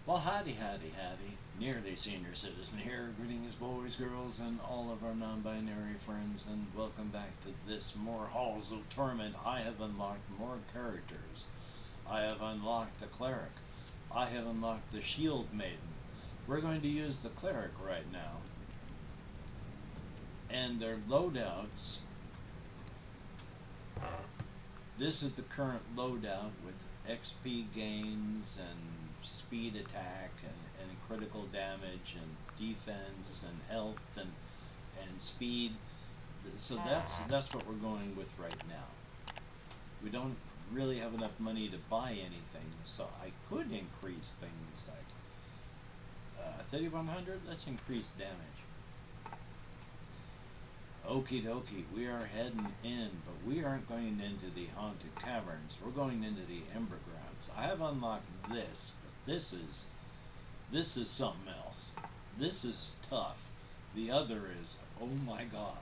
Well, howdy, howdy, howdy. Nearly senior citizen here. Greetings, boys, girls, and all of our non-binary friends, and welcome back to this more Halls of Torment. I have unlocked more characters. I have unlocked the Cleric. I have unlocked the Shield Maiden. We're going to use the Cleric right now. And their loadouts. This is the current loadout with XP gains and speed attack and critical damage and defense and health and speed. So that's what we're going with right now. We don't really have enough money to buy anything, so I could increase things like 3100. Let's increase damage. Okie dokie, we are heading in, but we aren't going into the haunted caverns. We're going into the Ember grounds. I have unlocked this, but this is something else. This is tough. The other is, oh my god.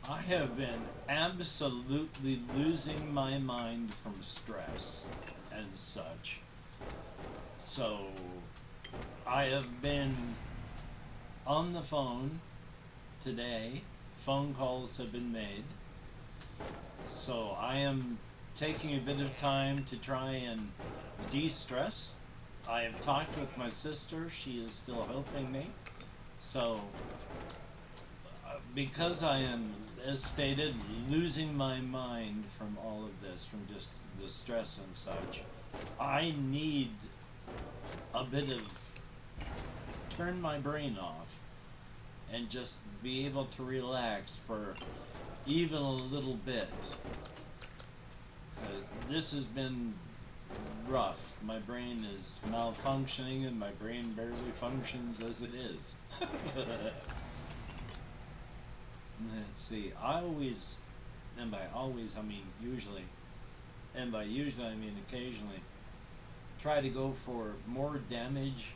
I have been absolutely losing my mind from stress and such. So, I have been on the phone today. Phone calls have been made. So I am taking a bit of time to try and de-stress. I have talked with my sister. She is still helping me. So because I am, as stated, losing my mind from all of this, from just the stress and such, I need a bit of turn my brain off and just be able to relax for even a little bit. Because this has been rough. My brain is malfunctioning and my brain barely functions as it is. Let's see, I always, and by always I mean usually, and by usually I mean occasionally, try to go for more damage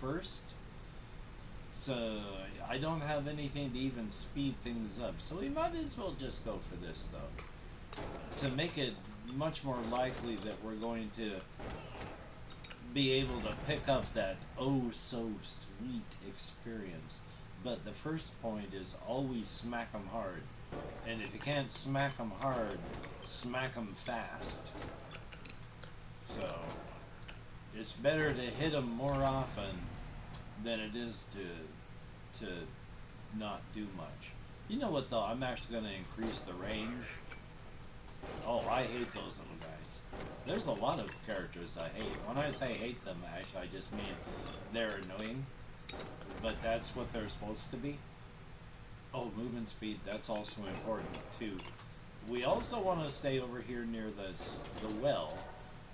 first. So I don't have anything to even speed things up. So we might as well just go for this though. To make it much more likely that we're going to be able to pick up that oh so sweet experience. But the first point is always smack them hard. And if you can't smack them hard, smack them fast. So it's better to hit them more often than it is to not do much. You know what though, I'm actually going to increase the range. Oh, I hate those little guys. There's a lot of characters I hate. When I say hate them, actually I just mean they're annoying. But that's what they're supposed to be. Oh, movement speed, that's also important too. We also want to stay over here near the well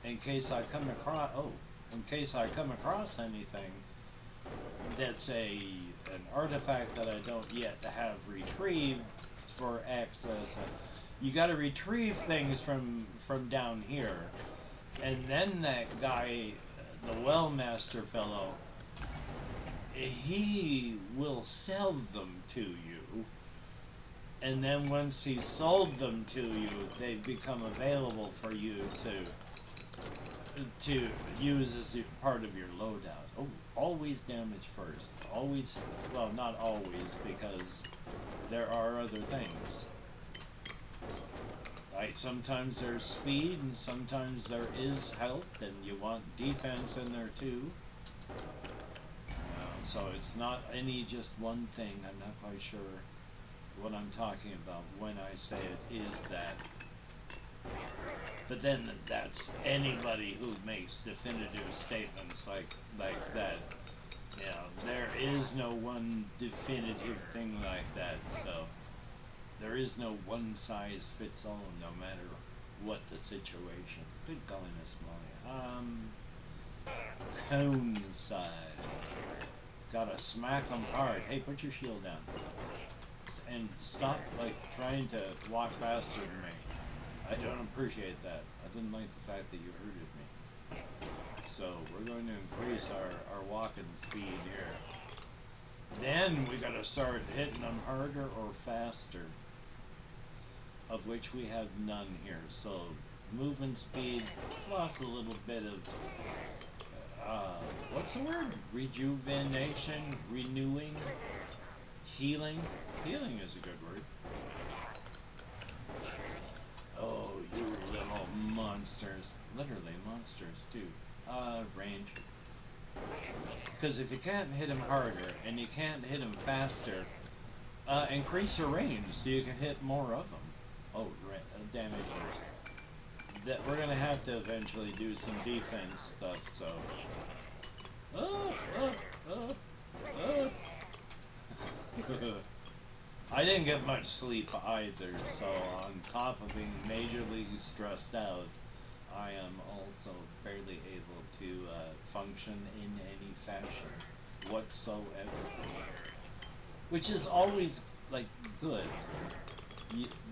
in case I come across anything that's an artifact that I don't yet have retrieved for access. You got to retrieve things from down here, and then that guy, the well master fellow, he will sell them to you, and then once he sold them to you, they become available for you to use as part of your loadout. Oh, always damage first. Always, well, not always, because there are other things. Right, sometimes there's speed, and sometimes there is health, and you want defense in there too. So it's not any just one thing. I'm not quite sure what I'm talking about when I say it is that. But then that's anybody who makes definitive statements like that. You know, there is no one definitive thing like that. So there is no one size fits all, no matter what the situation. Good golly, Miss Molly. Cone size. Gotta smack them hard. Hey, put your shield down. And stop, like, trying to walk faster than me. I don't appreciate that. I didn't like the fact that you hurted me. So, we're going to increase our walking speed here. Then we gotta start hitting them harder or faster. Of which we have none here. So, movement speed, plus a little bit of what's the word? Rejuvenation, renewing, healing. Healing is a good word. Oh, you little monsters. Literally monsters, too. Range. Because if you can't hit them harder, and you can't hit them faster, increase your range so you can hit more of them. Oh, damage first. That we're gonna have to eventually do some defense stuff, so... I didn't get much sleep either, so on top of being majorly stressed out, I am also barely able to function in any fashion whatsoever. Which is always, like, good.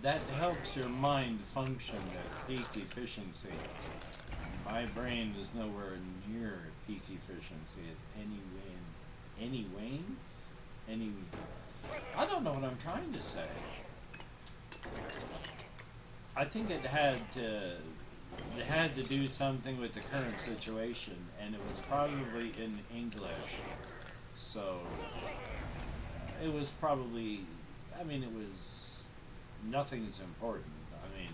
That helps your mind function at peak efficiency. My brain is nowhere near peak efficiency at any wane? I don't know what I'm trying to say. I think it had to do something with the current situation, and it was probably in English. So it was probably, I mean, it was, nothing's important. I mean,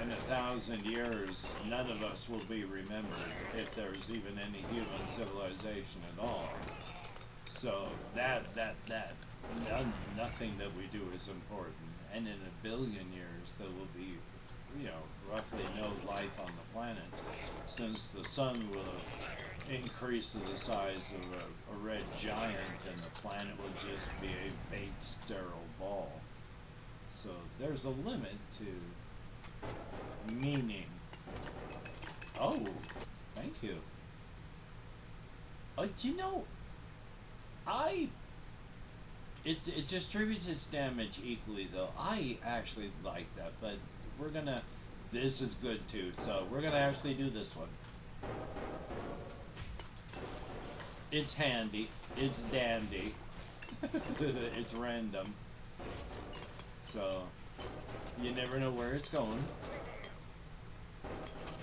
in 1,000 years, none of us will be remembered if there's even any human civilization at all. So nothing that we do is important. And in 1 billion years, there will be, roughly no life on the planet, since the sun will have increased to the size of a red giant, and the planet will just be a baked, sterile ball. So there's a limit to meaning. Oh, thank you. It distributes its damage equally, though. I actually like that, but this is good too, so we're gonna actually do this one. It's handy, it's dandy, it's random, so you never know where it's going.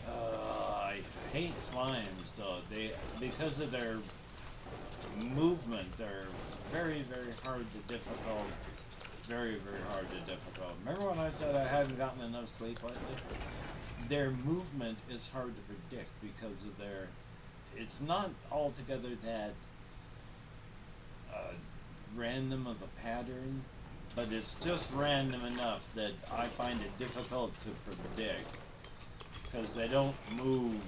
I hate slimes, though. Because of their movement, they're very, very hard to difficult. Very, very hard to difficult. Remember when I said I hadn't gotten enough sleep lately? Their movement is hard to predict because of it's not altogether that random of a pattern, but it's just random enough that I find it difficult to predict, because they don't move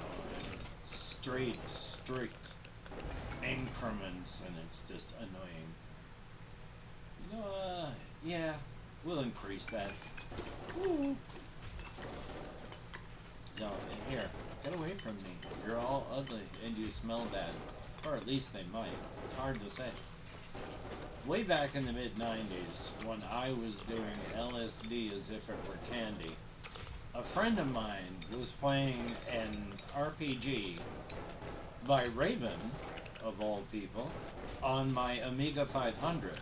in strict increments, and it's just annoying. Yeah, we'll increase that. Woo. So, here, get away from me. You're all ugly, and you smell bad. Or at least they might. It's hard to say. Way back in the mid-90s, when I was doing LSD as if it were candy, a friend of mine was playing an RPG by Raven, of all people, on my Amiga 500.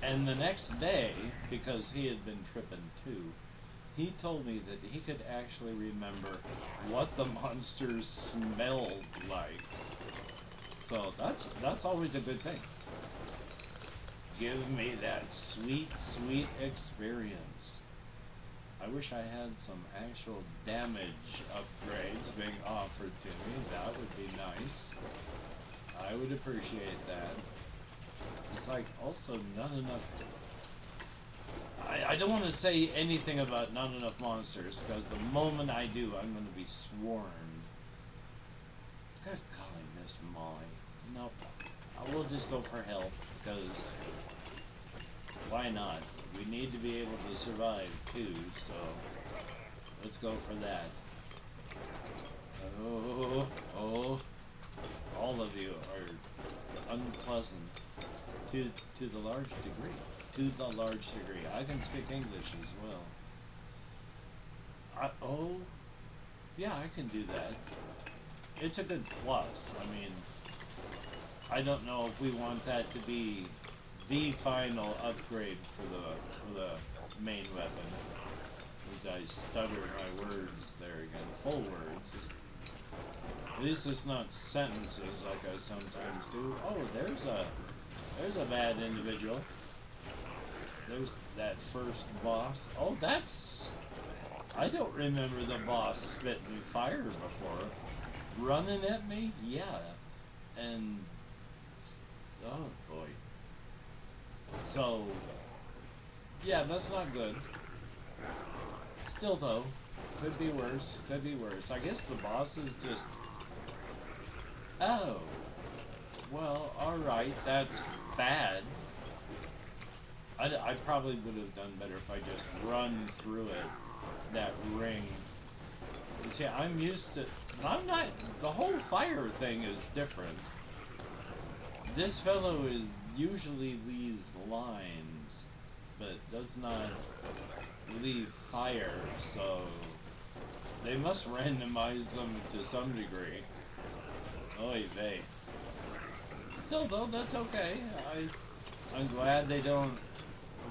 And the next day, because he had been tripping too, he told me that he could actually remember what the monsters smelled like. So that's always a good thing. Give me that sweet, sweet experience. I wish I had some actual damage upgrades being offered to me. That would be nice. I would appreciate that. It's like also not enough. I don't want to say anything about not enough monsters, because the moment I do, I'm going to be swarmed. Good golly, Miss Molly. Nope. I will just go for health, because why not? We need to be able to survive too, so let's go for that. Oh, all of you are unpleasant to the large degree. To the large degree. I can speak English as well. Yeah, I can do that. It's a good plus. I mean, I don't know if we want that to be the final upgrade for the main weapon. As I stutter my words there again. Full words. At least it's not sentences like I sometimes do. Oh, there's a bad individual. There's that first boss. Oh, that's... I don't remember the boss spitting fire before. Running at me? Yeah. And... oh, boy. So... yeah, that's not good. Still, though, could be worse. Could be worse. I guess the boss is just... oh. Well, alright, that's bad. I probably would have done better if I just run through it. That ring. You see, I'm used to... I'm not... the whole fire thing is different. This fellow is usually leaves lines, but does not leave fire, so... they must randomize them to some degree. Oy vey. Still though, that's okay. I'm glad they don't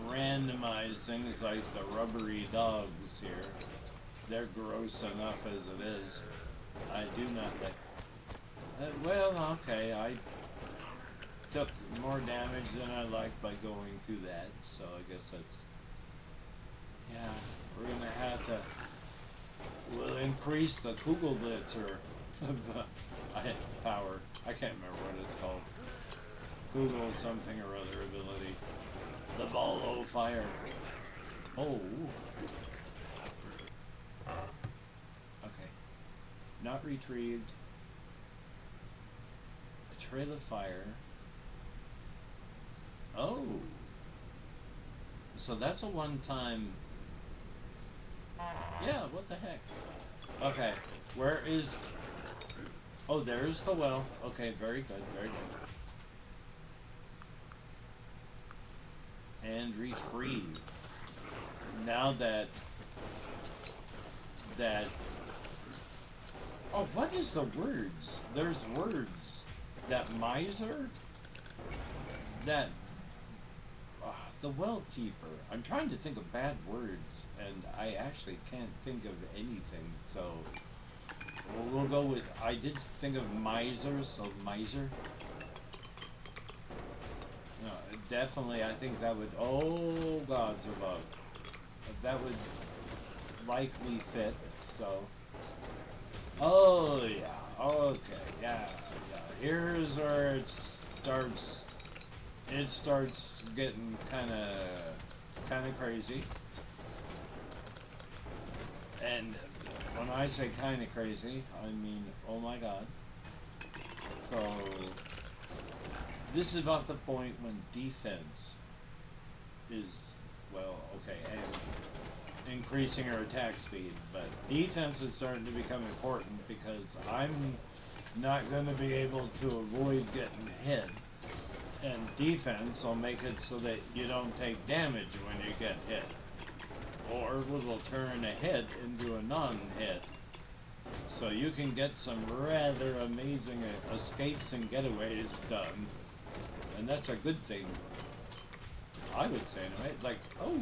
randomize things like the rubbery dogs here. They're gross enough as it is. I do not like... well, okay, I took more damage than I liked by going through that, so I guess that's... yeah, we're gonna have to... we'll increase the Kugelblitzer power. I can't remember what it's called. Kugel something or other ability. The ball of fire. Oh. Okay. Not retrieved. A trail of fire. Oh. So that's a one-time... yeah, what the heck? Okay. Where is... oh, there's the well. Okay, very good, very good. And retrieve. Now that... oh, what is the words? There's words. That miser? That... the well keeper. I'm trying to think of bad words, and I actually can't think of anything, so... we'll go with... I did think of miser, so miser. No, definitely, I think that would... oh, gods above. That would likely fit, so... oh, yeah, okay, yeah. Here's where it starts... it starts getting kinda crazy. And when I say kinda crazy, I mean, oh my god. So, this is about the point when defense is, well, okay, and increasing her attack speed, but defense is starting to become important because I'm not going to be able to avoid getting hit. And defense will make it so that you don't take damage when you get hit. Or will turn a hit into a non-hit. So you can get some rather amazing escapes and getaways done. And that's a good thing. I would say anyway. Like, oh,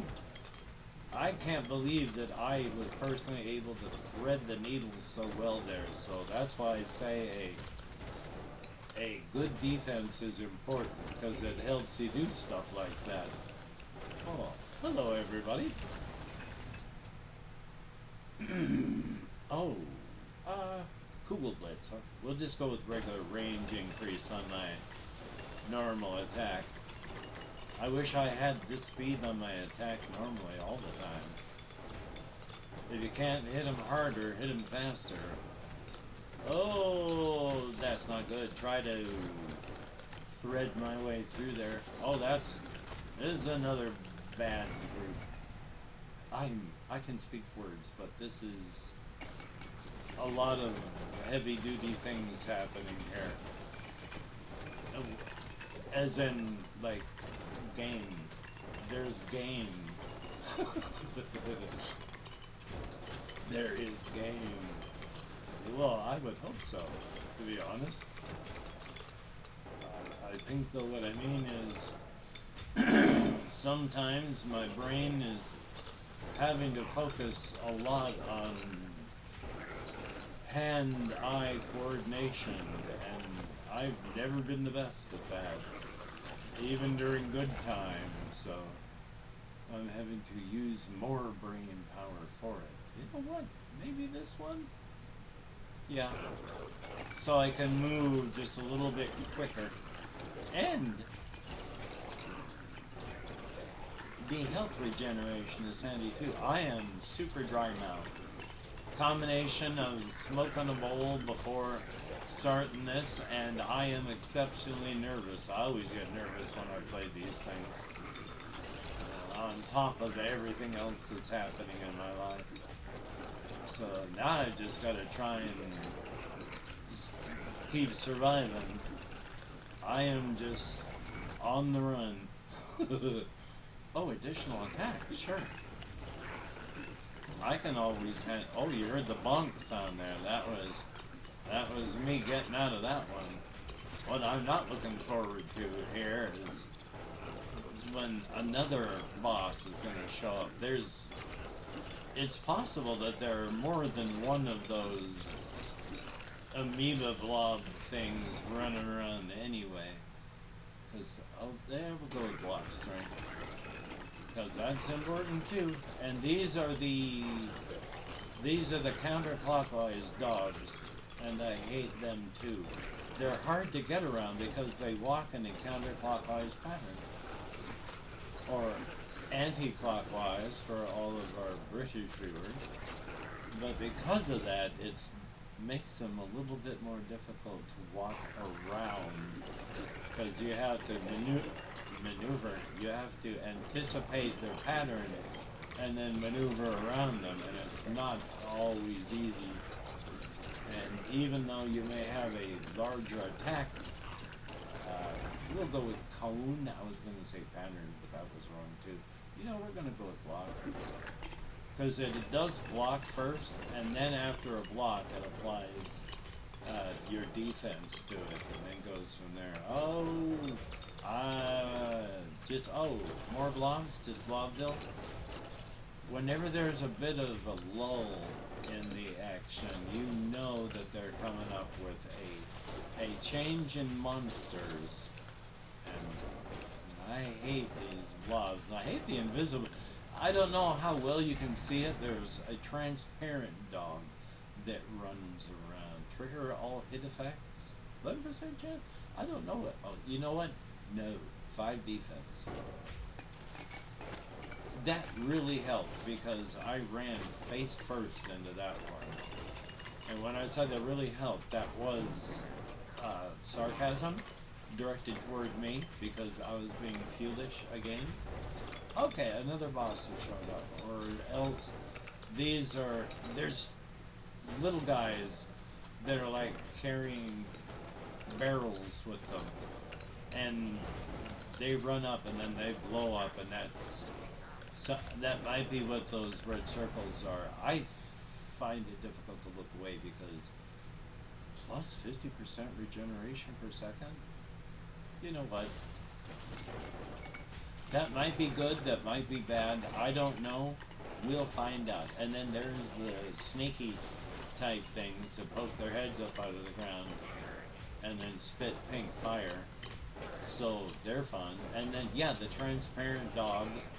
I can't believe that I was personally able to thread the needle so well there. So that's why I say a good defense is important, because it helps you do stuff like that. Oh, hello everybody. Oh, Kugelblitz, huh? We'll just go with regular range increase on my normal attack. I wish I had this speed on my attack normally all the time. If you can't hit him harder, hit him faster. Oh, that's not good. Try to thread my way through there. Oh, this is another bad group. I can speak words, but this is a lot of heavy-duty things happening here. As in, like, game. There's game. There is game. Well, I would hope so, to be honest. I think, though, what I mean is sometimes my brain is having to focus a lot on hand-eye coordination, and I've never been the best at that, even during good times, so I'm having to use more brain power for it. You know what? Maybe this one? Yeah. So I can move just a little bit quicker. And the health regeneration is handy too. I am super dry mouth. Combination of smoke on a bowl before starting this, and I am exceptionally nervous. I always get nervous when I play these things. On top of everything else that's happening in my life. So now I've just got to try and just keep surviving. I am just on the run. Oh, additional attack, sure. I can always have, oh, you heard the bonk sound there. That was me getting out of that one. What I'm not looking forward to here is when another boss is going to show up. It's possible that there are more than one of those amoeba blob things running around anyway. Because, oh, there we'll go with block strength. Because that's important too. And these are the counterclockwise dogs, and I hate them too. They're hard to get around because they walk in a counterclockwise pattern. Or anti-clockwise for all of our British viewers. But because of that, it makes them a little bit more difficult to walk around. Because you have to maneuver, you have to anticipate their pattern and then maneuver around them, and it's not always easy. And even though you may have a larger attack, we'll go with cone. I was going to say pattern, but that was wrong too. You know, we're going to go with block. Because it does block first, and then after a block, it applies your defense to it, and then goes from there. More blobs, just blobville. Whenever there's a bit of a lull in the action, you know that they're coming up with a change in monsters. And I hate these blobs. And I hate the invisible. I don't know how well you can see it. There's a transparent dog that runs around. Trigger all hit effects. 11% chance? I don't know what. Oh, you know what? No. 5 defense. That really helped because I ran face first into that one. And when I said that really helped, that was sarcasm directed toward me because I was being foolish again. Okay, another boss has showed up. Or else, there's little guys that are like carrying barrels with them. And they run up and then they blow up, and that might be what those red circles are. I find it difficult to look away because plus 50% regeneration per second? You know what? That might be good, that might be bad, I don't know. We'll find out. And then there's the sneaky type things that poke their heads up out of the ground and then spit pink fire. So they're fun. And then, yeah, the transparent dogs.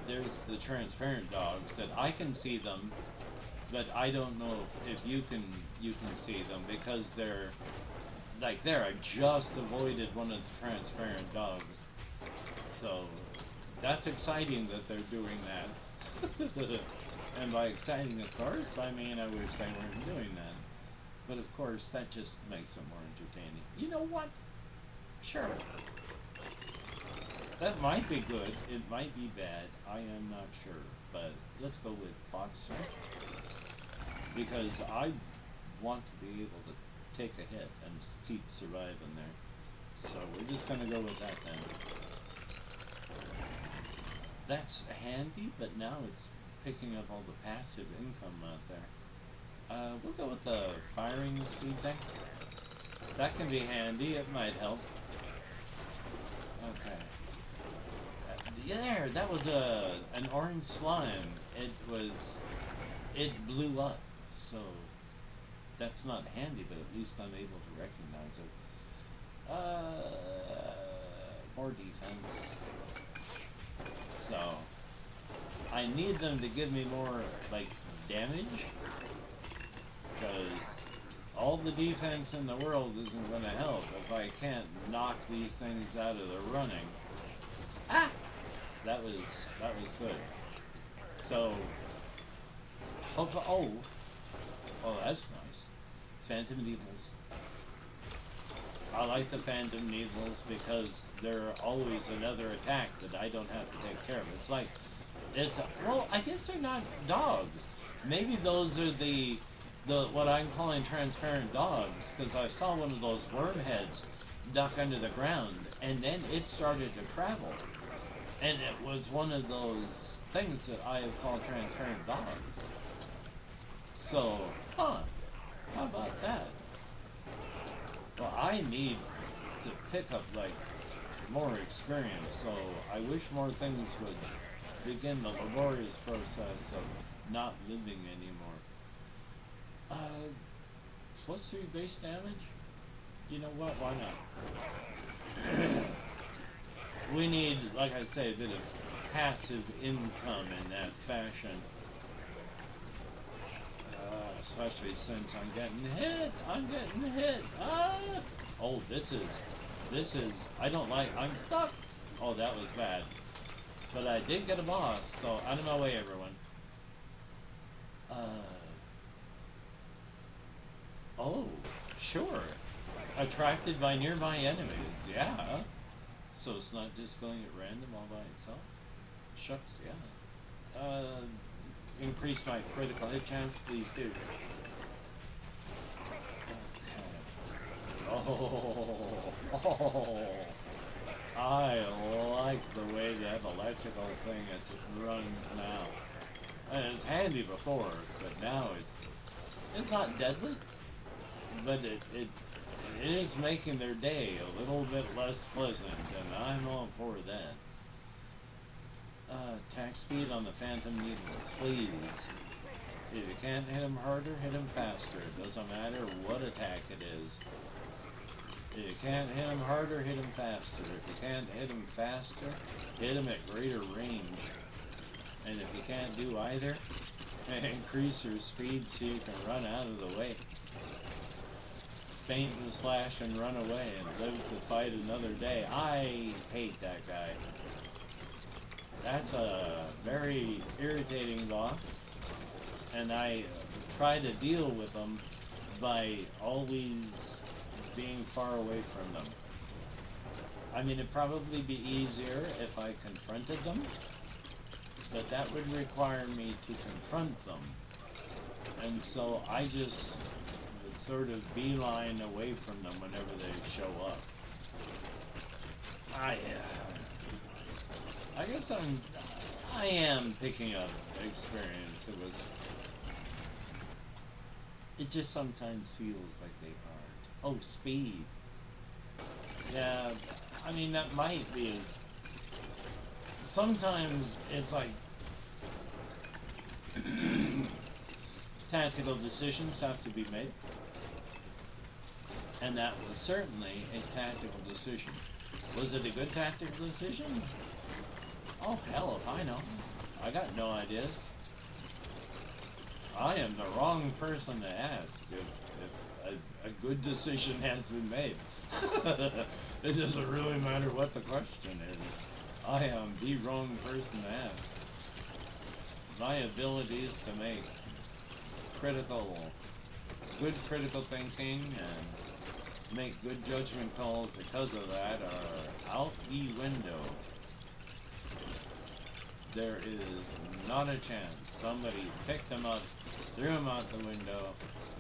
There's the transparent dogs that I can see them, but I don't know if you can see them because they're like there. I just avoided one of the transparent dogs. So that's exciting that they're doing that. And by exciting, of course, I mean I wish they weren't doing that. But of course, that just makes it more entertaining. You know what? Sure. That might be good. It might be bad. I am not sure. But let's go with boxer. Because I want to be able to take a hit and keep surviving there. So we're just going to go with that then. That's handy, but now it's picking up all the passive income out there. We'll go with the firing speed thing. That can be handy. It might help. Okay. there, that was an orange slime. It blew up. So that's not handy, but at least I'm able to recognize it. More defense. So I need them to give me more like damage, because all the defense in the world isn't going to help if I can't knock these things out of the running. Ah, that was good. So oh, that's nice. Phantom Needles. I like the Phantom Needles because they're always another attack that I don't have to take care of. Well, I guess they're not dogs. Maybe those are the what I'm calling transparent dogs, because I saw one of those worm heads duck under the ground, and then it started to travel. And it was one of those things that I have called transparent dogs. So, how about that? Well, I need to pick up, like, more experience, so I wish more things would begin the laborious process of not living anymore. Plus 3 base damage? You know what, why not? We need, like I say, a bit of passive income in that fashion. Especially since I'm getting hit. Oh, this is, I don't like, I'm stuck. Oh, that was bad. But I did get a boss, so out of my way, everyone. Oh, sure. Attracted by nearby enemies, yeah. So it's not just going at random all by itself? Shucks, yeah. Increase my critical hit chance, please do. Okay. Oh, I like the way that electrical thing it runs now. And it's handy before, but now it's not deadly, but it is making their day a little bit less pleasant, and I'm all for that. Attack speed on the Phantom Needles, please. If you can't hit him harder, hit him faster. It doesn't matter what attack it is. If you can't hit him harder, hit him faster. If you can't hit him faster, hit him at greater range. And if you can't do either, increase your speed so you can run out of the way. Faint and slash and run away and live to fight another day. I hate that guy. That's a very irritating boss, and I try to deal with them by always being far away from them. I mean, it'd probably be easier if I confronted them, but that would require me to confront them. And so I just sort of beeline away from them whenever they show up. I guess I am picking up experience. It just sometimes feels like they aren't. Oh, speed. Yeah, I mean, that might be. Sometimes it's like tactical decisions have to be made. And that was certainly a tactical decision. Was it a good tactical decision? Oh, hell if I know. I got no ideas. I am the wrong person to ask if a good decision has been made. It doesn't really matter what the question is. I am the wrong person to ask. My abilities to make good critical thinking and make good judgment calls because of that are out the window. There is not a chance. Somebody picked them up, threw them out the window,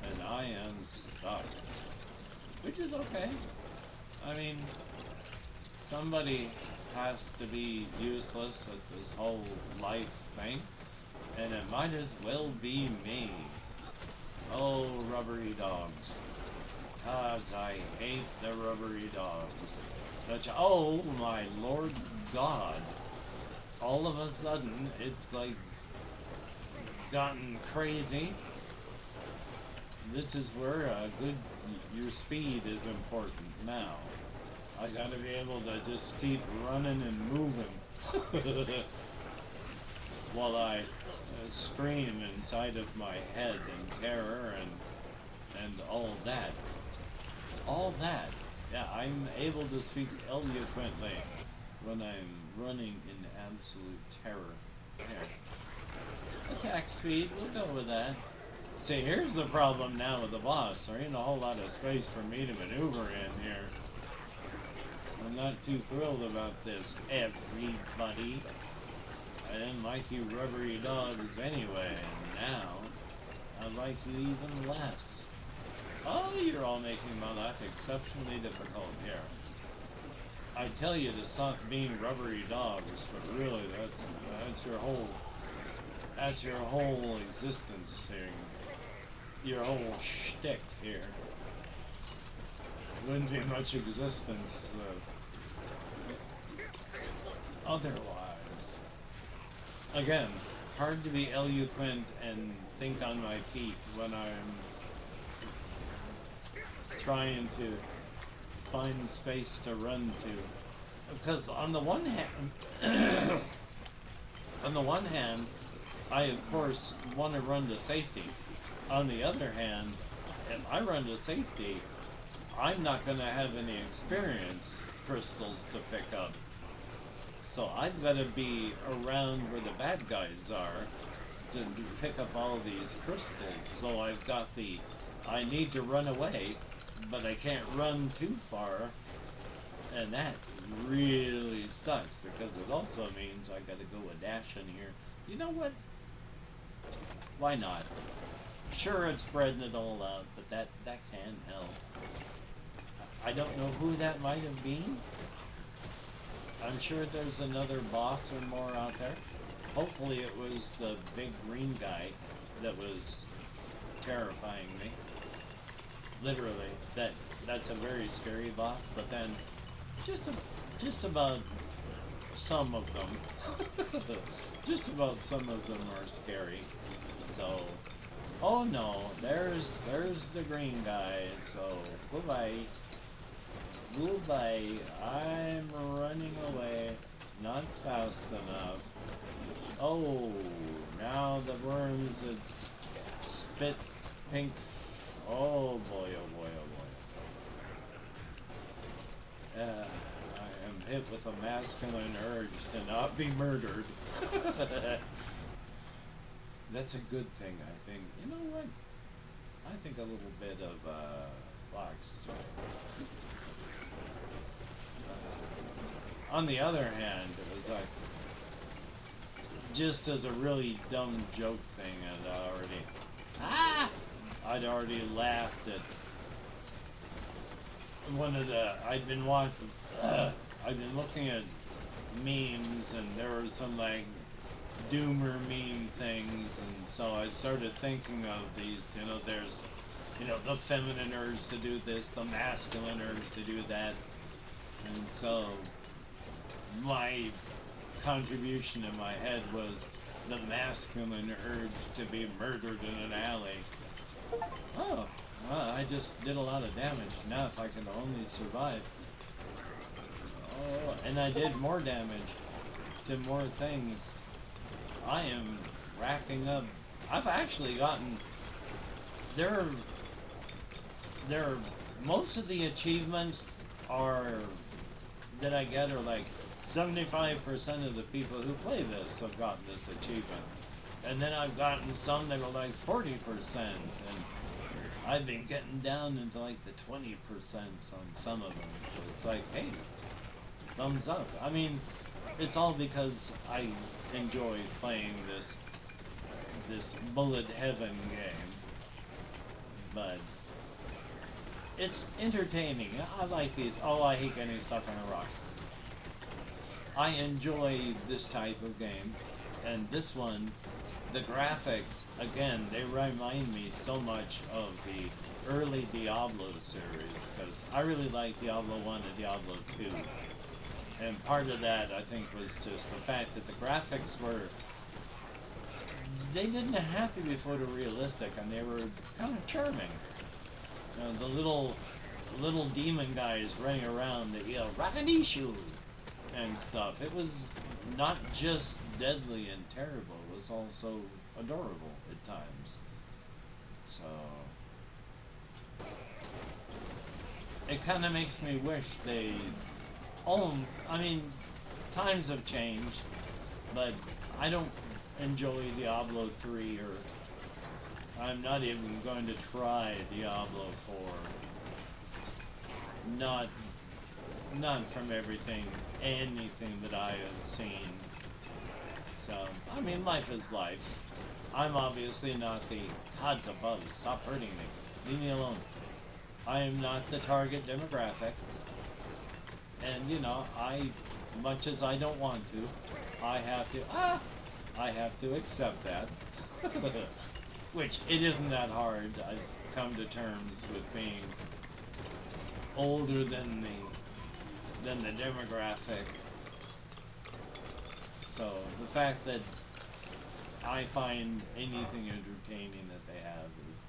and I am stuck. Which is okay. I mean, somebody has to be useless at this whole life thing, and it might as well be me. Oh, rubbery dogs. Gods, I hate the rubbery dogs. Oh my Lord God. all of a sudden, it's like gotten crazy. This is where your speed is important now. I gotta be able to just keep running and moving while I scream inside of my head in terror and all that. All that. Yeah, I'm able to speak eloquently when I'm running in absolute terror. Here. Attack speed, we'll go with that. See, here's the problem now with the boss. There ain't a whole lot of space for me to maneuver in here. I'm not too thrilled about this, everybody. I didn't like you rubbery dogs anyway, and now I like you even less. Oh, you're all making my life exceptionally difficult here. I tell you to stop being rubbery dogs, but really that's your whole existence thing. Your whole shtick here. Wouldn't be much existence otherwise. Again, hard to be eloquent and think on my feet when I'm trying to find space to run to. Because on the one hand, I of course want to run to safety. On the other hand, if I run to safety, I'm not going to have any experience crystals to pick up. So I've got to be around where the bad guys are to pick up all these crystals. So I've got I need to run away, but I can't run too far. And that really sucks because it also means I got to go a dash in here. You know what? Why not? Sure, it's spreading it all out, but that can help. I don't know who that might have been. I'm sure there's another boss or more out there. Hopefully it was the big green guy that was terrifying me. Literally, that's a very scary boss, but then just about some of them just about some of them are scary. So oh no, there's the green guy, so goodbye. Goodbye. I'm running away. Not fast enough. Oh, now the worms, it's spit pink. Oh boy, oh boy, oh boy. I am hit with a masculine urge to not be murdered. That's a good thing, I think. You know what? I think a little bit of black stone. On the other hand, it was like, just as a really dumb joke thing, I'd already laughed at one of the, I'd been looking at memes, and there were some like doomer meme things, and so I started thinking of these, there's, the feminine urge to do this, the masculine urge to do that, and so my contribution in my head was the masculine urge to be murdered in an alley. Oh, well, I just did a lot of damage. Now if I can only survive. Oh, and I did more damage to more things. I am racking up. I've actually gotten, there are most of the achievements that I get are like 75% of the people who play this have gotten this achievement. And then I've gotten some that are like 40%, and I've been getting down into like the 20% on some of them. So it's like, hey, thumbs up. I mean, it's all because I enjoy playing this bullet heaven game. But it's entertaining. I like these. Oh, I hate getting stuck on a rock. I enjoy this type of game, and this one, the graphics, again, they remind me so much of the early Diablo series, because I really like Diablo 1 and Diablo 2. And part of that, I think, was just the fact that the graphics were, they didn't have to be photorealistic, and they were kind of charming. You know, the little demon guys running around that yell Rakadishu and stuff. It was not just deadly and terrible, it was also adorable at times. So it kind of makes me wish they I mean, times have changed, but I don't enjoy Diablo 3, or I'm not even going to try Diablo 4. Not from anything that I have seen. So, I mean, life is life. I'm obviously not the gods above. Stop hurting me. Leave me alone. I am not the target demographic. And, you know, much as I don't want to, I have to accept that. Which, it isn't that hard. I've come to terms with being older than the demographic. So, the fact that I find anything entertaining that they have is,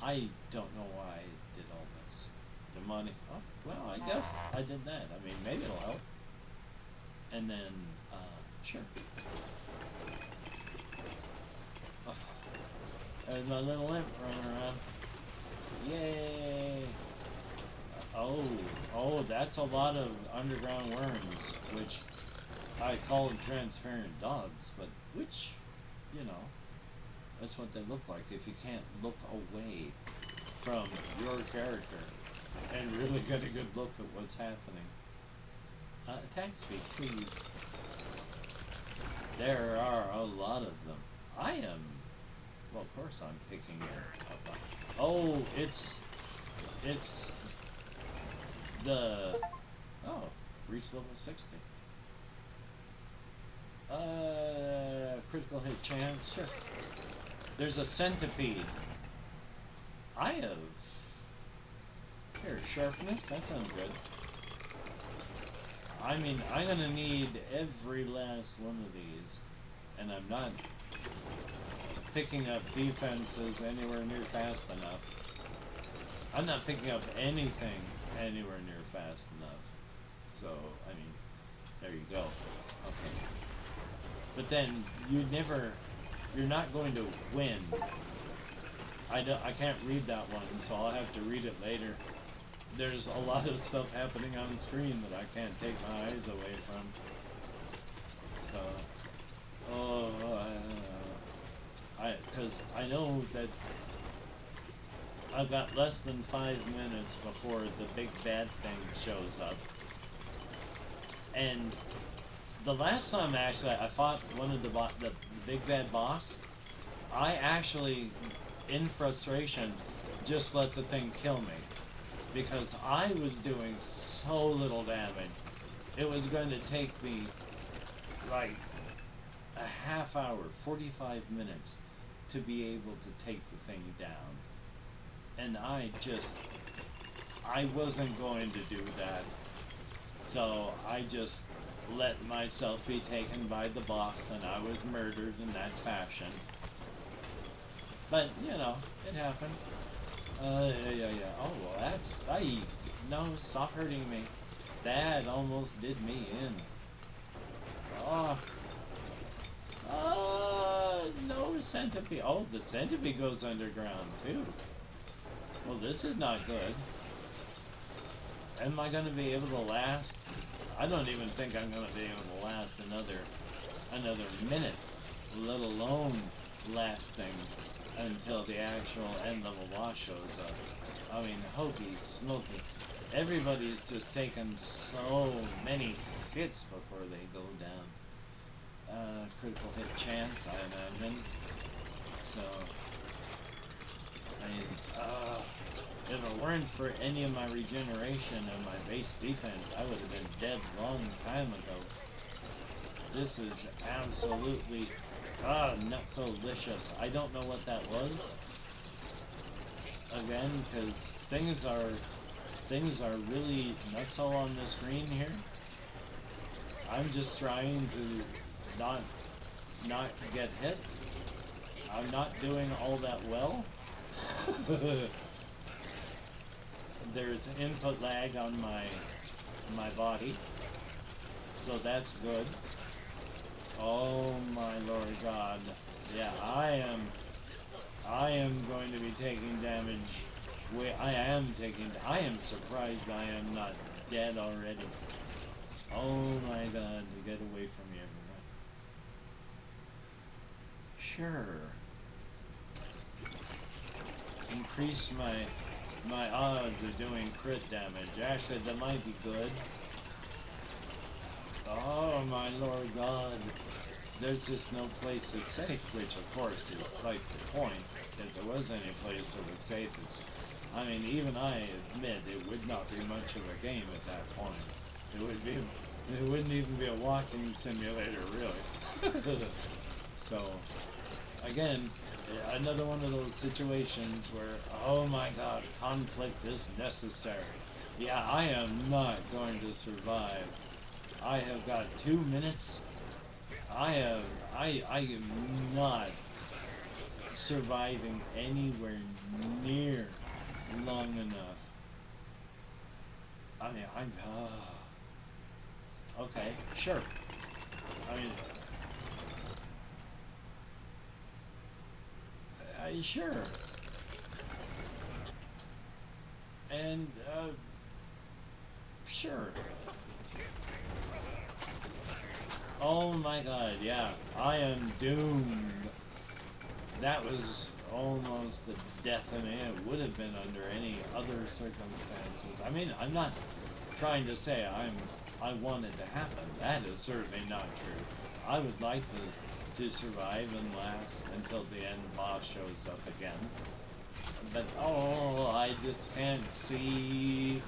I don't know why I did all this. Demonic, oh, well, I guess I did that. I mean, maybe it'll help. And then, sure. Oh, there's my little imp running around. Yay! Oh, that's a lot of underground worms, which I call transparent dogs, but which, you know, that's what they look like if you can't look away from your character and really get a good look at what's happening. Attack speed, please. There are a lot of them. I am, well, of course I'm picking it up. Oh, it's the, reach level 60. Critical hit chance, sure. There's a centipede. I have, here, sharpness, that sounds good. I mean, I'm gonna need every last one of these, and I'm not picking up defenses anywhere near fast enough. I'm not picking up anything anywhere near fast enough. So, I mean, there you go. Okay. But then, you're not going to win. I can't read that one, so I'll have to read it later. There's a lot of stuff happening on screen that I can't take my eyes away from. So, because I know that I've got less than 5 minutes before the big bad thing shows up. And the last time actually I fought one of the big bad boss, I actually, in frustration, just let the thing kill me. Because I was doing so little damage. It was going to take me like a half hour, 45 minutes to be able to take the thing down. And I wasn't going to do that. So I just let myself be taken by the boss, and I was murdered in that fashion. But, you know, it happens. Yeah. Oh, well, no, stop hurting me. That almost did me in. No centipede. Oh, the centipede goes underground, too. Well, this is not good. Am I going to be able to last? I don't even think I'm going to be able to last another minute, let alone lasting until the actual end level boss shows up. I mean, holy smoky. Everybody's just taken so many hits before they go down. Critical hit chance, I imagine. So, I mean, if it weren't for any of my regeneration and my base defense, I would have been dead long time ago. This is absolutely, not so delicious. I don't know what that was. Again, because things are really nutso on the screen here. I'm just trying to not get hit. I'm not doing all that well. There's input lag on my body, so that's good. Oh my Lord God. Yeah, I am going to be taking damage. I am surprised I am not dead already. Oh my God, get away from me, everyone. Sure. Increase my odds of doing crit damage. Actually, that might be good. Oh my Lord God. There's just no place that's safe, which of course is quite the point. If there was any place that was safe, I mean, even I admit it would not be much of a game at that point. It wouldn't even be a walking simulator, really. So, again, another one of those situations where, oh my God, conflict is necessary. Yeah, I am not going to survive. I have got 2 minutes. I am not surviving anywhere near long enough. I mean, okay, sure. I mean, sure. And, sure. Oh my God, yeah, I am doomed. That was almost the death of me. It would have been under any other circumstances. I mean, I'm not trying to say I want it to happen. That is certainly not true. I would like to survive and last until the end boss shows up again. But oh, I just can't see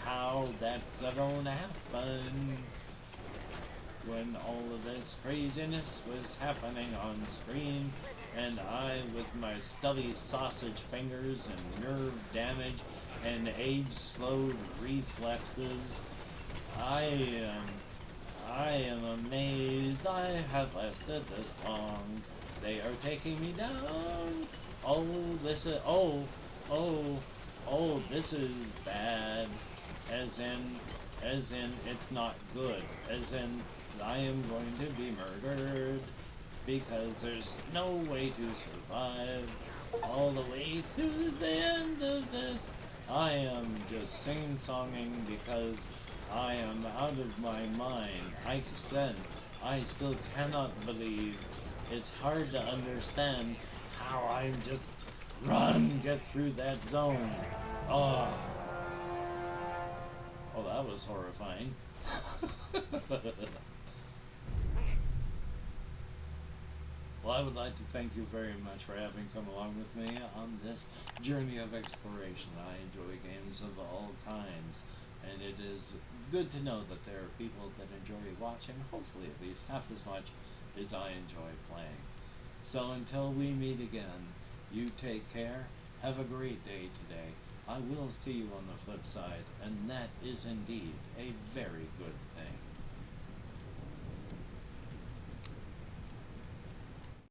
how that's gonna happen when all of this craziness was happening on screen, and I, with my stubby sausage fingers and nerve damage and age-slowed reflexes, I am amazed I have lasted this long. They are taking me down. Oh, this is, this is bad. As in, it's not good. As in, I am going to be murdered because there's no way to survive all the way to the end of this. I am just sing-songing because I am out of my mind. I said, I still cannot believe. It's hard to understand how I'm just get through that zone. Oh, that was horrifying. Well, I would like to thank you very much for having come along with me on this journey of exploration. I enjoy games of all kinds, and it is good to know that there are people that enjoy watching, hopefully at least half as much as I enjoy playing. So until we meet again, you take care, have a great day today. I will see you on the flip side, and that is indeed a very good thing.